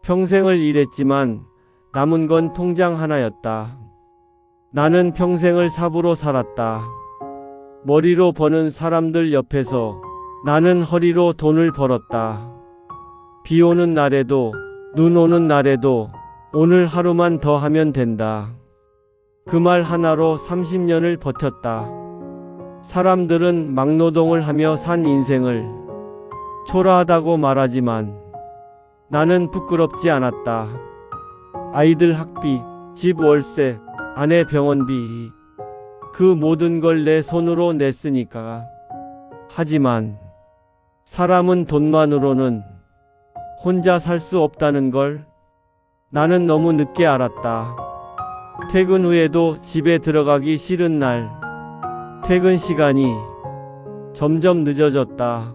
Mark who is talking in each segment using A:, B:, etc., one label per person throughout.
A: 평생을 일했지만 남은 건 통장 하나였다. 나는 평생을 삽으로 살았다. 머리로 버는 사람들 옆에서 나는 허리로 돈을 벌었다. 비 오는 날에도 눈 오는 날에도 오늘 하루만 더 하면 된다. 그 말 하나로 30년을 버텼다. 사람들은 막노동을 하며 산 인생을 초라하다고 말하지만 나는 부끄럽지 않았다. 아이들 학비, 집 월세, 아내 병원비, 그 모든 걸 내 손으로 냈으니까. 하지만 사람은 돈만으로는 혼자 살 수 없다는 걸 나는 너무 늦게 알았다. 퇴근 후에도 집에 들어가기 싫은 날, 퇴근 시간이 점점 늦어졌다.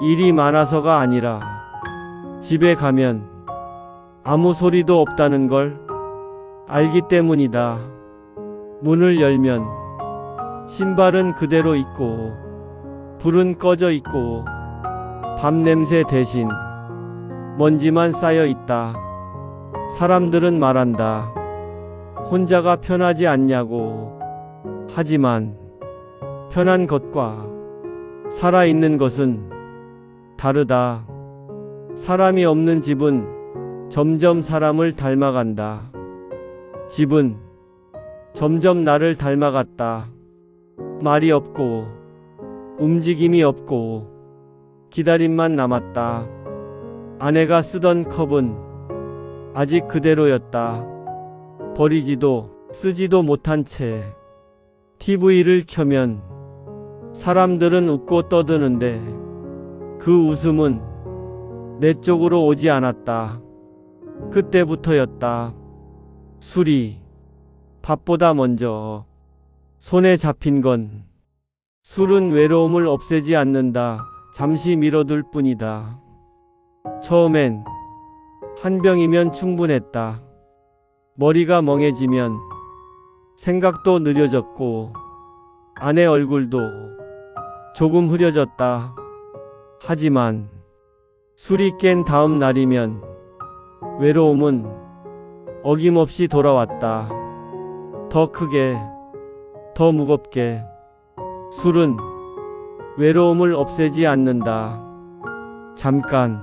A: 일이 많아서가 아니라 집에 가면 아무 소리도 없다는 걸 알기 때문이다. 문을 열면 신발은 그대로 있고 불은 꺼져 있고 밤 냄새 대신 먼지만 쌓여 있다. 사람들은 말한다. 혼자가 편하지 않냐고. 하지만 편한 것과 살아있는 것은 다르다. 사람이 없는 집은 점점 사람을 닮아간다. 집은 점점 나를 닮아갔다. 말이 없고 움직임이 없고 기다림만 남았다. 아내가 쓰던 컵은 아직 그대로였다. 버리지도 쓰지도 못한 채 TV를 켜면 사람들은 웃고 떠드는데 그 웃음은 내 쪽으로 오지 않았다. 그때부터였다. 술이 밥보다 먼저 손에 잡힌 건 술은 외로움을 없애지 않는다. 잠시 미뤄둘 뿐이다. 처음엔 한 병이면 충분했다. 머리가 멍해지면 생각도 느려졌고 아내 얼굴도 조금 흐려졌다. 하지만 술이 깬 다음 날이면 외로움은 어김없이 돌아왔다. 더 크게, 더 무겁게. 술은 외로움을 없애지 않는다. 잠깐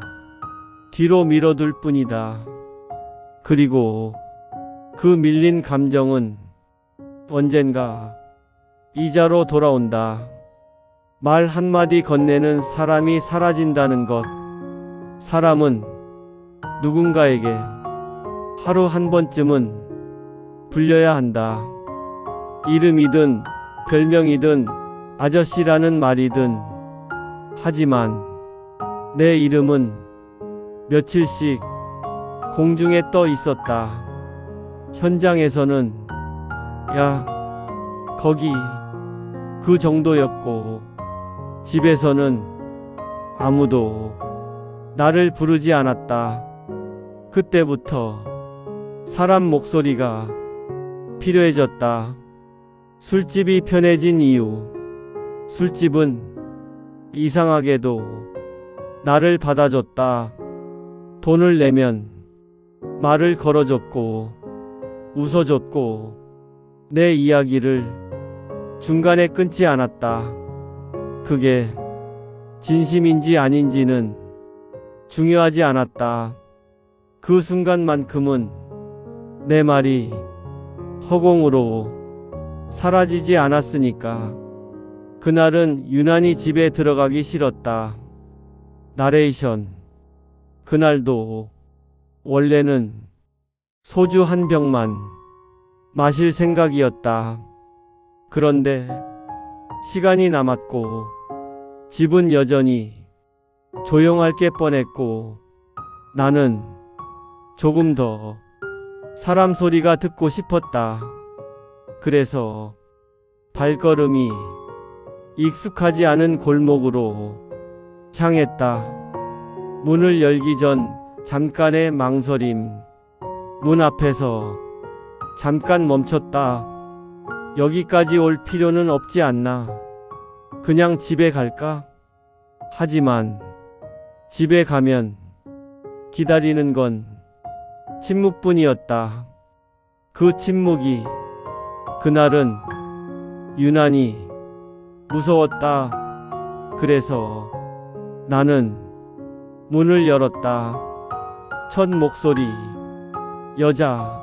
A: 뒤로 밀어둘 뿐이다. 그리고 그 밀린 감정은 언젠가 이자로 돌아온다. 말 한마디 건네는 사람이 사라진다는 것. 사람은 누군가에게 하루 한 번쯤은 불려야 한다. 이름이든 별명이든 아저씨라는 말이든. 하지만 내 이름은 며칠씩 공중에 떠 있었다. 현장에서는 야, 거기, 그 정도였고, 집에서는 아무도 나를 부르지 않았다. 그때부터 사람 목소리가 필요해졌다. 술집이 편해진 이유. 술집은 이상하게도 나를 받아줬다. 돈을 내면 말을 걸어줬고 웃어줬고 내 이야기를 중간에 끊지 않았다. 그게 진심인지 아닌지는 중요하지 않았다. 그 순간만큼은 내 말이 허공으로 사라지지 않았으니까. 그날은 유난히 집에 들어가기 싫었다. 나레이션. 그날도 원래는 소주 한 병만 마실 생각이었다. 그런데 시간이 남았고 집은 여전히 조용할 게 뻔했고 나는 조금 더 사람 소리가 듣고 싶었다. 그래서 발걸음이 익숙하지 않은 골목으로 향했다. 문을 열기 전 잠깐의 망설임. 문 앞에서 잠깐 멈췄다. 여기까지 올 필요는 없지 않나? 그냥 집에 갈까? 하지만 집에 가면 기다리는 건 침묵뿐이었다. 그 침묵이 그날은 유난히 무서웠다. 그래서 나는 문을 열었다. 첫 목소리, 여자.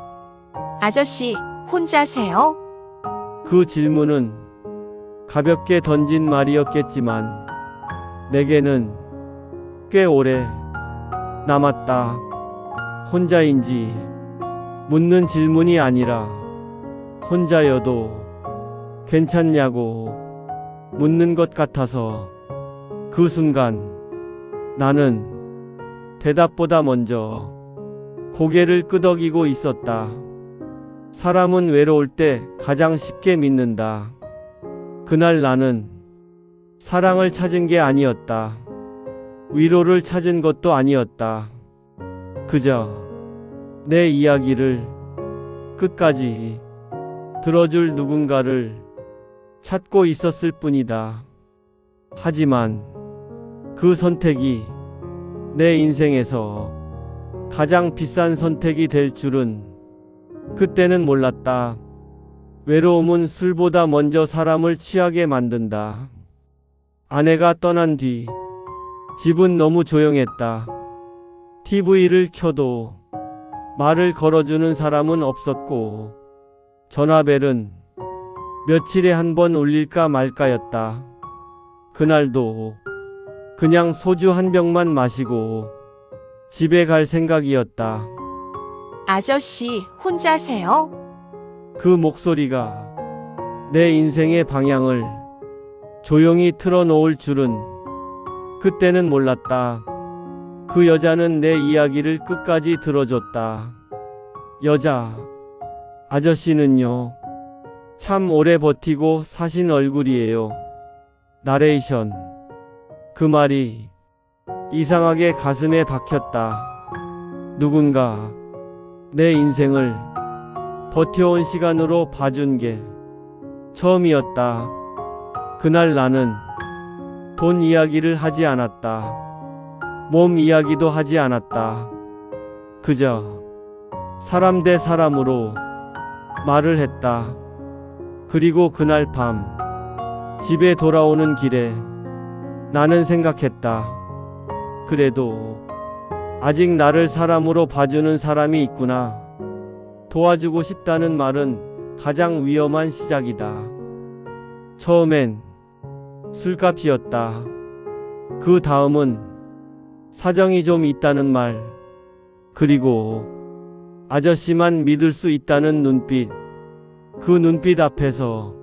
B: 아저씨, 혼자세요?
A: 그 질문은 가볍게 던진 말이었겠지만 내게는 꽤 오래 남았다. 혼자인지 묻는 질문이 아니라 혼자여도 괜찮냐고 묻는 것 같아서 그 순간 나는 대답보다 먼저 고개를 끄덕이고 있었다. 사람은 외로울 때 가장 쉽게 믿는다. 그날 나는 사랑을 찾은 게 아니었다. 위로를 찾은 것도 아니었다. 그저 내 이야기를 끝까지 들어줄 누군가를 찾고 있었을 뿐이다. 하지만 그 선택이 내 인생에서 가장 비싼 선택이 될 줄은 그때는 몰랐다. 외로움은 술보다 먼저 사람을 취하게 만든다. 아내가 떠난 뒤 집은 너무 조용했다. TV를 켜도 말을 걸어주는 사람은 없었고 전화벨은 며칠에 한 번 울릴까 말까였다. 그날도 그냥 소주 한 병만 마시고 집에 갈 생각이었다.
B: 아저씨, 혼자세요?
A: 그 목소리가 내 인생의 방향을 조용히 틀어놓을 줄은 그때는 몰랐다. 그 여자는 내 이야기를 끝까지 들어줬다. 여자, 아저씨는요, 참 오래 버티고 사신 얼굴이에요. 나레이션. 그 말이 이상하게 가슴에 박혔다. 누군가 내 인생을 버텨온 시간으로 봐준 게 처음이었다. 그날 나는 돈 이야기를 하지 않았다. 몸 이야기도 하지 않았다. 그저 사람 대 사람으로 말을 했다. 그리고 그날 밤 집에 돌아오는 길에 나는 생각했다. 그래도 아직 나를 사람으로 봐주는 사람이 있구나. 도와주고 싶다는 말은 가장 위험한 시작이다. 처음엔 술값이었다. 그 다음은 사정이 좀 있다는 말, 그리고 아저씨만 믿을 수 있다는 눈빛. 그 눈빛 앞에서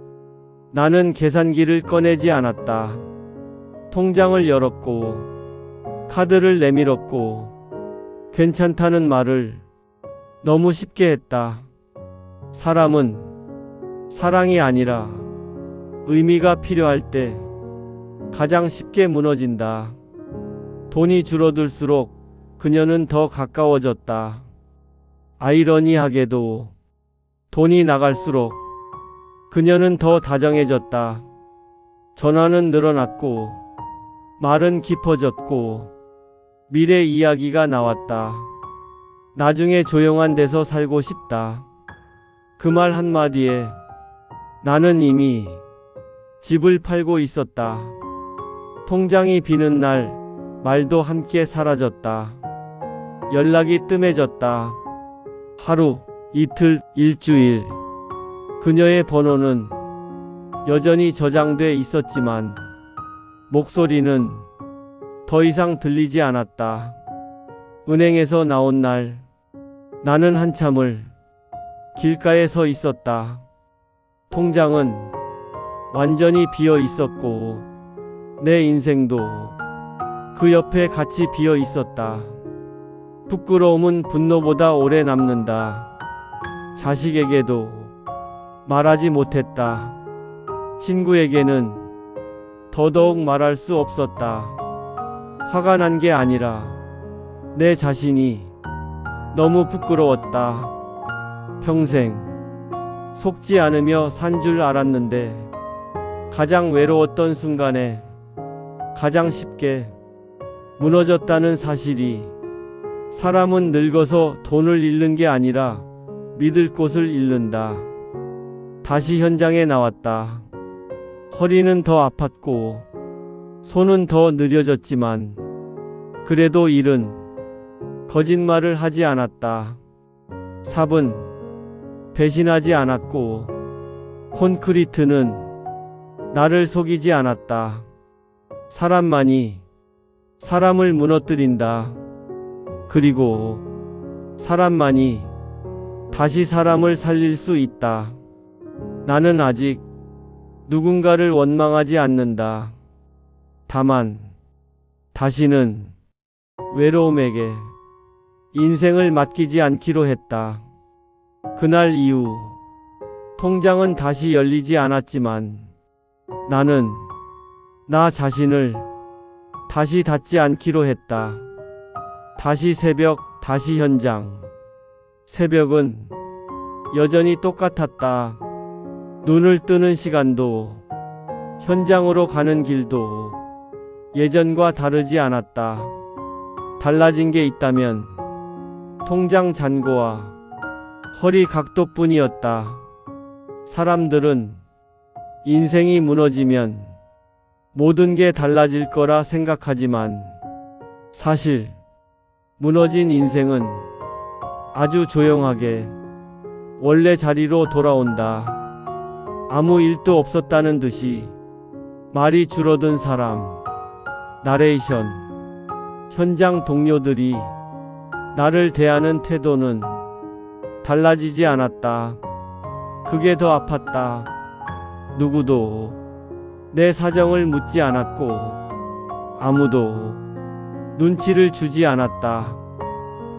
A: 나는 계산기를 꺼내지 않았다. 통장을 열었고 카드를 내밀었고 괜찮다는 말을 너무 쉽게 했다. 사람은 사랑이 아니라 의미가 필요할 때 가장 쉽게 무너진다. 돈이 줄어들수록 그녀는 더 가까워졌다. 아이러니하게도 돈이 나갈수록 그녀는 더 다정해졌다. 전화는 늘어났고 말은 깊어졌고 미래 이야기가 나왔다. 나중에 조용한 데서 살고 싶다. 그 말 한마디에 나는 이미 집을 팔고 있었다. 통장이 비는 날 말도 함께 사라졌다. 연락이 뜸해졌다. 하루, 이틀, 일주일. 그녀의 번호는 여전히 저장돼 있었지만 목소리는 더 이상 들리지 않았다. 은행에서 나온 날 나는 한참을 길가에 서 있었다. 통장은 완전히 비어 있었고 내 인생도 그 옆에 같이 비어 있었다. 부끄러움은 분노보다 오래 남는다. 자식에게도 말하지 못했다. 친구에게는 더더욱 말할 수 없었다. 화가 난 게 아니라 내 자신이 너무 부끄러웠다. 평생 속지 않으며 산 줄 알았는데 가장 외로웠던 순간에 가장 쉽게 무너졌다는 사실이 사람은 늙어서 돈을 잃는 게 아니라 믿을 곳을 잃는다. 다시 현장에 나왔다. 허리는 더 아팠고 손은 더 느려졌지만 그래도 일은 거짓말을 하지 않았다. 삽은 배신하지 않았고 콘크리트는 나를 속이지 않았다. 사람만이 사람을 무너뜨린다. 그리고 사람만이 다시 사람을 살릴 수 있다. 나는 아직 누군가를 원망하지 않는다. 다만 다시는 외로움에게 인생을 맡기지 않기로 했다. 그날 이후 통장은 다시 열리지 않았지만 나는 나 자신을 다시 닫지 않기로 했다. 다시 새벽, 다시 현장. 새벽은 여전히 똑같았다. 눈을 뜨는 시간도 현장으로 가는 길도 예전과 다르지 않았다. 달라진 게 있다면 통장 잔고와 허리 각도뿐이었다. 사람들은 인생이 무너지면 모든 게 달라질 거라 생각하지만 사실 무너진 인생은 아주 조용하게 원래 자리로 돌아온다. 아무 일도 없었다는 듯이 말이 줄어든 사람. 나레이션. 현장 동료들이 나를 대하는 태도는 달라지지 않았다. 그게 더 아팠다. 누구도 내 사정을 묻지 않았고 아무도 눈치를 주지 않았다.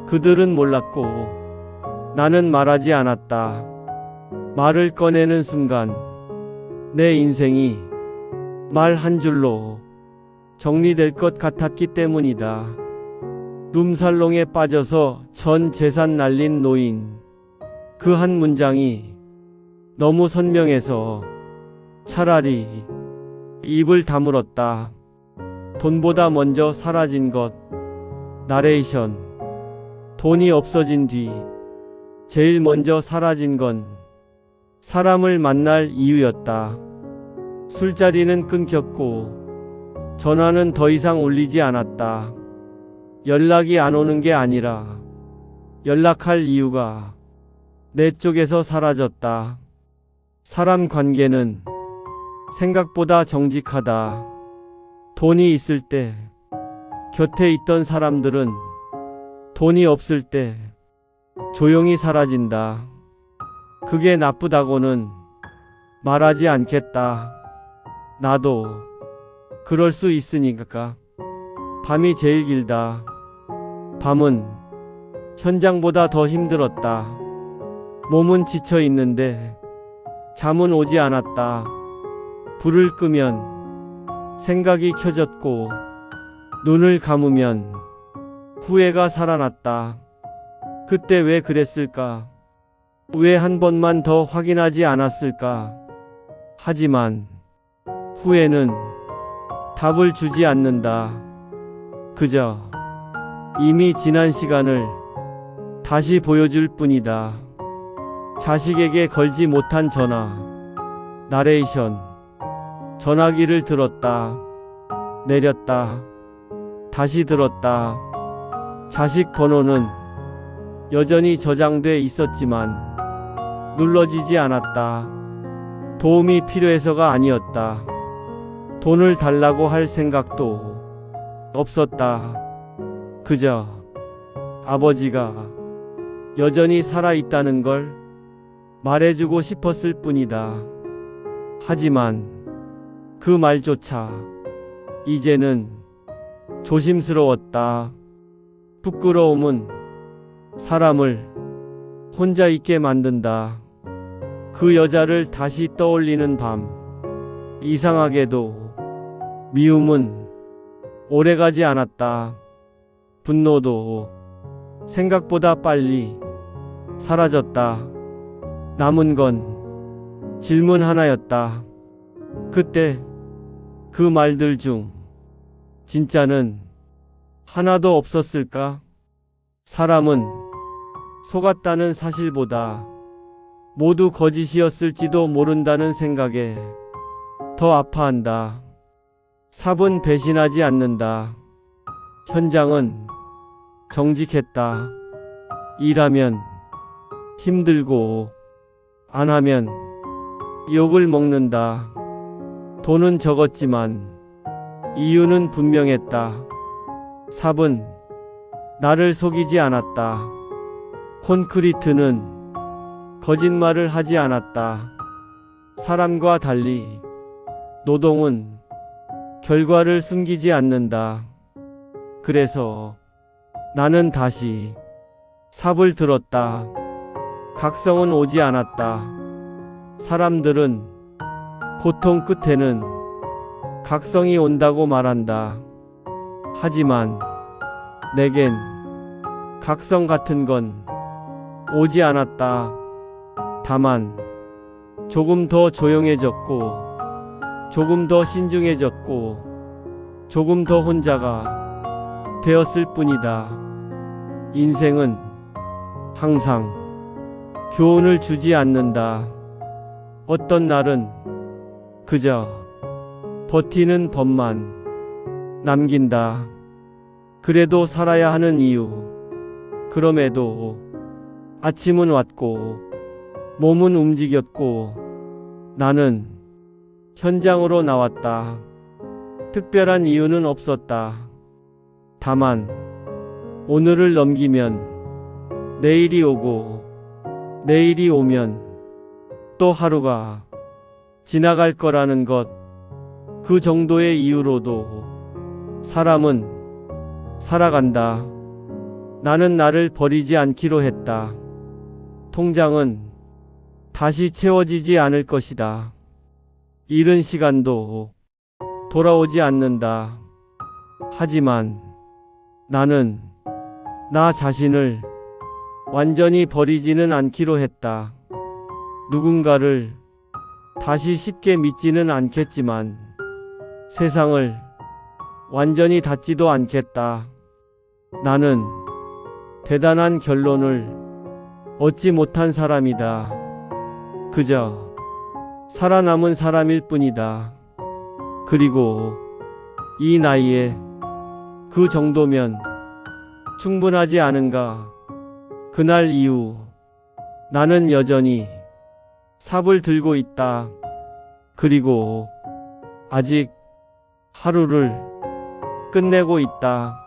A: 그들은 몰랐고 나는 말하지 않았다. 말을 꺼내는 순간 내 인생이 말 한 줄로 정리될 것 같았기 때문이다. 룸살롱에 빠져서 전 재산 날린 노인. 그 한 문장이 너무 선명해서 차라리 입을 다물었다. 돈보다 먼저 사라진 것. 나레이션. 돈이 없어진 뒤 제일 먼저 사라진 건 사람을 만날 이유였다. 술자리는 끊겼고 전화는 더 이상 울리지 않았다. 연락이 안 오는 게 아니라 연락할 이유가 내 쪽에서 사라졌다. 사람 관계는 생각보다 정직하다. 돈이 있을 때 곁에 있던 사람들은 돈이 없을 때 조용히 사라진다. 그게 나쁘다고는 말하지 않겠다. 나도 그럴 수 있으니까. 밤이 제일 길다. 밤은 현장보다 더 힘들었다. 몸은 지쳐 있는데 잠은 오지 않았다. 불을 끄면 생각이 켜졌고 눈을 감으면 후회가 살아났다. 그때 왜 그랬을까? 왜 한 번만 더 확인하지 않았을까? 하지만 후회는 답을 주지 않는다. 그저 이미 지난 시간을 다시 보여줄 뿐이다. 자식에게 걸지 못한 전화. 나레이션. 전화기를 들었다. 내렸다. 다시 들었다. 자식 번호는 여전히 저장돼 있었지만 눌러지지 않았다. 도움이 필요해서가 아니었다. 돈을 달라고 할 생각도 없었다. 그저 아버지가 여전히 살아있다는 걸 말해주고 싶었을 뿐이다. 하지만 그 말조차 이제는 조심스러웠다. 부끄러움은 사람을 혼자 있게 만든다. 그 여자를 다시 떠올리는 밤. 이상하게도 미움은 오래가지 않았다. 분노도 생각보다 빨리 사라졌다. 남은 건 질문 하나였다. 그때 그 말들 중 진짜는 하나도 없었을까? 사람은 속았다는 사실보다 모두 거짓이었을지도 모른다는 생각에 더 아파한다. 삽은 배신하지 않는다. 현장은 정직했다. 일하면 힘들고 안 하면 욕을 먹는다. 돈은 적었지만 이유는 분명했다. 삽은 나를 속이지 않았다. 콘크리트는 거짓말을 하지 않았다. 사람과 달리 노동은 결과를 숨기지 않는다. 그래서 나는 다시 삽을 들었다. 각성은 오지 않았다. 사람들은 고통 끝에는 각성이 온다고 말한다. 하지만 내겐 각성 같은 건 오지 않았다. 다만 조금 더 조용해졌고, 조금 더 신중해졌고, 조금 더 혼자가 되었을 뿐이다. 인생은 항상 교훈을 주지 않는다. 어떤 날은 그저 버티는 법만 남긴다. 그래도 살아야 하는 이유. 그럼에도 아침은 왔고 몸은 움직였고 나는 현장으로 나왔다. 특별한 이유는 없었다. 다만 오늘을 넘기면 내일이 오고 내일이 오면 또 하루가 지나갈 거라는 것, 그 정도의 이유로도 사람은 살아간다. 나는 나를 버리지 않기로 했다. 통장은 다시 채워지지 않을 것이다. 잃은 시간도 돌아오지 않는다. 하지만 나는 나 자신을 완전히 버리지는 않기로 했다. 누군가를 다시 쉽게 믿지는 않겠지만 세상을 완전히 닫지도 않겠다. 나는 대단한 결론을 얻지 못한 사람이다. 그저 살아남은 사람일 뿐이다. 그리고 이 나이에 그 정도면 충분하지 않은가. 그날 이후 나는 여전히 삽을 들고 있다. 그리고 아직 하루를 끝내고 있다.